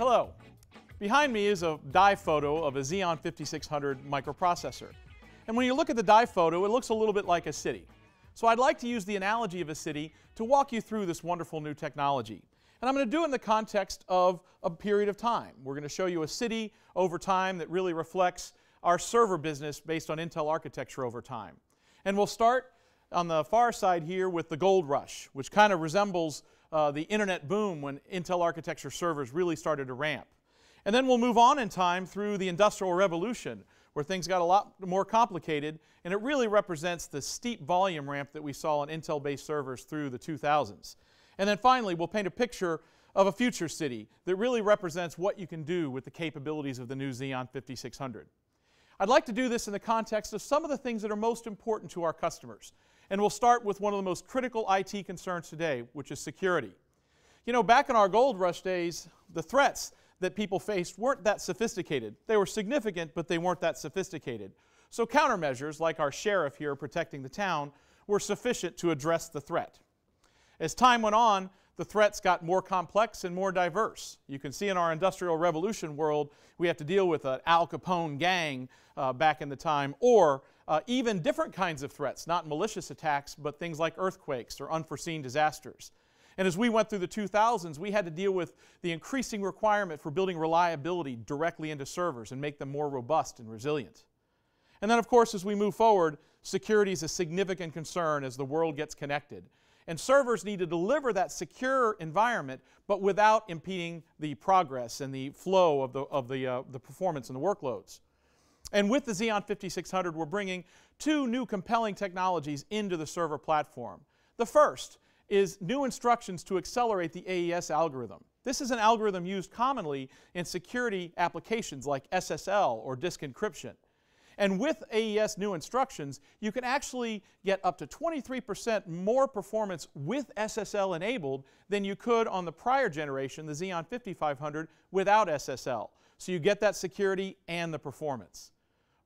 Hello. Behind me is a dive photo of a Xeon 5600 microprocessor. And when you look at the dive photo, it looks a little bit like a city. So I'd like to use the analogy of a city to walk you through this wonderful new technology. And I'm going to do it in the context of a period of time. We're going to show you a city over time that really reflects our server business based on Intel architecture over time. And we'll start on the far side here with the gold rush, which kind of resembles the internet boom when Intel architecture servers really started to ramp. And then we'll move on in time through the Industrial Revolution, where things got a lot more complicated, and it really represents the steep volume ramp that we saw on Intel-based servers through the 2000s. And then finally, we'll paint a picture of a future city that really represents what you can do with the capabilities of the new Xeon 5600. I'd like to do this in the context of some of the things that are most important to our customers. And we'll start with one of the most critical IT concerns today, which is security. You know, back in our gold rush days, the threats that people faced weren't that sophisticated. They were significant, but they weren't that sophisticated. So countermeasures, like our sheriff here protecting the town, were sufficient to address the threat. As time went on, the threats got more complex and more diverse. You can see in our Industrial Revolution world, we have to deal with an Al Capone gang back in the time, or even different kinds of threats, not malicious attacks, but things like earthquakes or unforeseen disasters. And as we went through the 2000s, we had to deal with the increasing requirement for building reliability directly into servers and make them more robust and resilient. And then, of course, as we move forward, security is a significant concern as the world gets connected. And servers need to deliver that secure environment, but without impeding the progress and the flow of the performance and the workloads. And with the Xeon 5600, we're bringing two new compelling technologies into the server platform. The first is new instructions to accelerate the AES algorithm. This is an algorithm used commonly in security applications like SSL or disk encryption. And with AES new instructions, you can actually get up to 23% more performance with SSL enabled than you could on the prior generation, the Xeon 5500, without SSL. So you get that security and the performance.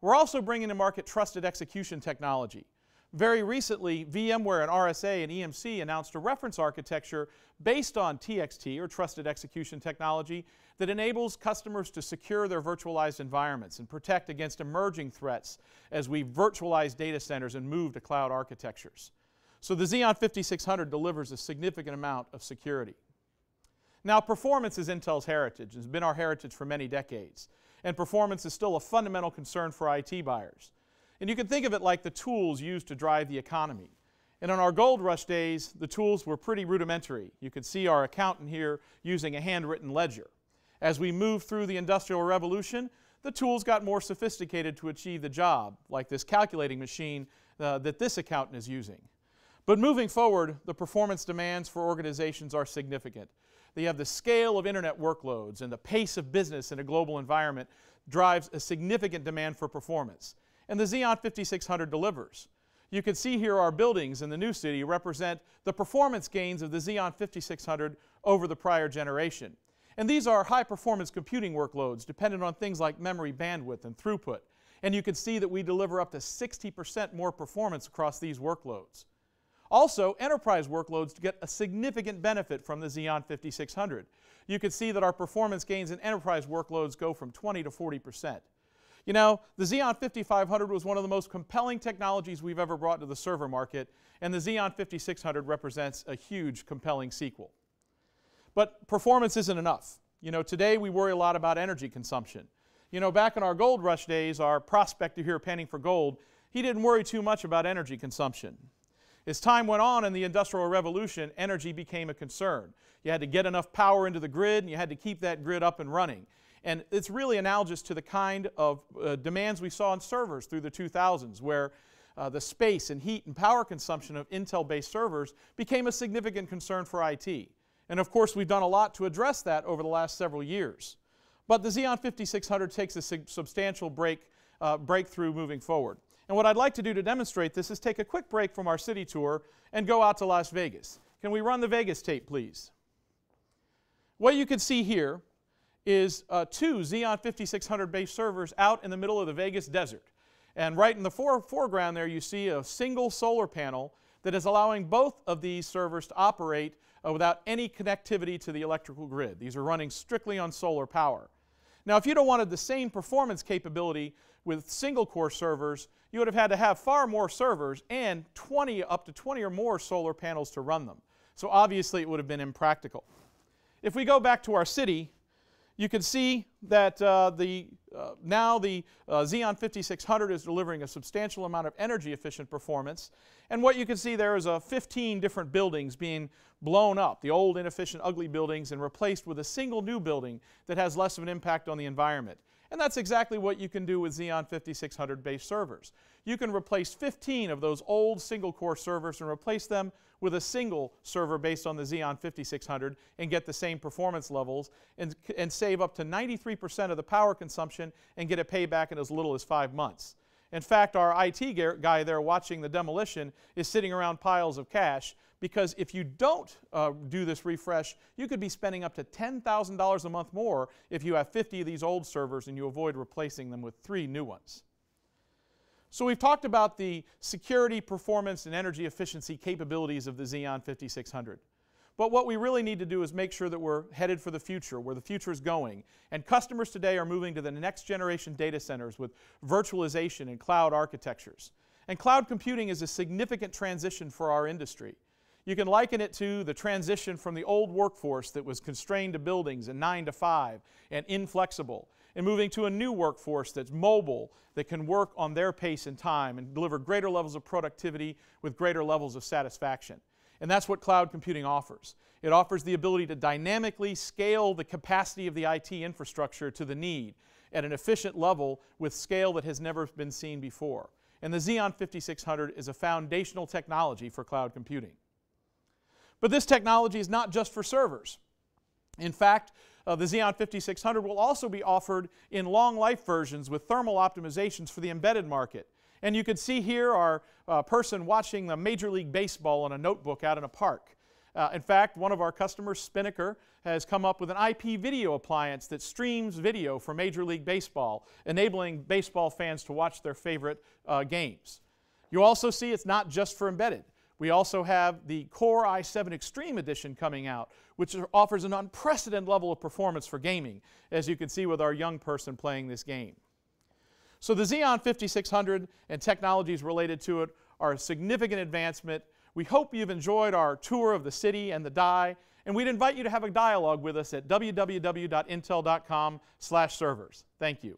We're also bringing to market trusted execution technology. Very recently, VMware and RSA and EMC announced a reference architecture based on TXT, or Trusted Execution Technology, that enables customers to secure their virtualized environments and protect against emerging threats as we virtualize data centers and move to cloud architectures. So the Xeon 5600 delivers a significant amount of security. Now, performance is Intel's heritage. It's been our heritage for many decades. And performance is still a fundamental concern for IT buyers. And you can think of it like the tools used to drive the economy. And in our gold rush days, the tools were pretty rudimentary. You could see our accountant here using a handwritten ledger. As we moved through the Industrial Revolution, the tools got more sophisticated to achieve the job, like this calculating machine that this accountant is using. But moving forward, the performance demands for organizations are significant. They have the scale of internet workloads, and the pace of business in a global environment drives a significant demand for performance. And the Xeon 5600 delivers. You can see here our buildings in the new city represent the performance gains of the Xeon 5600 over the prior generation. And these are high-performance computing workloads dependent on things like memory bandwidth and throughput. And you can see that we deliver up to 60% more performance across these workloads. Also, enterprise workloads get a significant benefit from the Xeon 5600. You can see that our performance gains in enterprise workloads go from 20 to 40%. You know, the Xeon 5500 was one of the most compelling technologies we've ever brought to the server market, and the Xeon 5600 represents a huge, compelling sequel. But performance isn't enough. You know, today we worry a lot about energy consumption. You know, back in our gold rush days, our prospector here panning for gold, he didn't worry too much about energy consumption. As time went on in the Industrial Revolution, energy became a concern. You had to get enough power into the grid, and you had to keep that grid up and running. And it's really analogous to the kind of demands we saw in servers through the 2000s, where the space and heat and power consumption of Intel-based servers became a significant concern for IT. And of course, we've done a lot to address that over the last several years. But the Xeon 5600 takes a substantial breakthrough moving forward. And what I'd like to do to demonstrate this is take a quick break from our city tour and go out to Las Vegas. Can we run the Vegas tape, please? What you can see here is two Xeon 5600-based servers out in the middle of the Vegas desert. And right in the foreground there, you see a single solar panel that is allowing both of these servers to operate without any connectivity to the electrical grid. These are running strictly on solar power. Now, if you'd have wanted the same performance capability with single-core servers, you would have had to have far more servers and up to 20 or more solar panels to run them. So obviously it would have been impractical. If we go back to our city, you can see that now the Xeon 5600 is delivering a substantial amount of energy-efficient performance. And what you can see there is 15 different buildings being blown up, the old, inefficient, ugly buildings, and replaced with a single new building that has less of an impact on the environment. And that's exactly what you can do with Xeon 5600-based servers. You can replace 15 of those old single-core servers and replace them with a single server based on the Xeon 5600 and get the same performance levels and save up to 93% of the power consumption and get a payback in as little as 5 months. In fact, our IT guy there watching the demolition is sitting around piles of cash, because if you don't do this refresh, you could be spending up to $10,000 a month more if you have 50 of these old servers and you avoid replacing them with 3 new ones. So we've talked about the security, performance, and energy efficiency capabilities of the Xeon 5600. But what we really need to do is make sure that we're headed for the future, where the future is going. And customers today are moving to the next generation data centers with virtualization and cloud architectures. And cloud computing is a significant transition for our industry. You can liken it to the transition from the old workforce that was constrained to buildings and 9 to 5 and inflexible, and moving to a new workforce that's mobile, that can work on their pace and time and deliver greater levels of productivity with greater levels of satisfaction. And that's what cloud computing offers. It offers the ability to dynamically scale the capacity of the IT infrastructure to the need at an efficient level with scale that has never been seen before. And the Xeon 5600 is a foundational technology for cloud computing. But this technology is not just for servers. In fact, the Xeon 5600 will also be offered in long life versions with thermal optimizations for the embedded market. And you can see here our person watching the Major League Baseball on a notebook out in a park. In fact, one of our customers, Spinnaker, has come up with an IP video appliance that streams video for Major League Baseball, enabling baseball fans to watch their favorite games. You also see it's not just for embedded. We also have the Core i7 Extreme Edition coming out, which offers an unprecedented level of performance for gaming, as you can see with our young person playing this game. So the Xeon 5600 and technologies related to it are a significant advancement. We hope you've enjoyed our tour of the city and the die, and we'd invite you to have a dialogue with us at www.intel.com/servers. Thank you.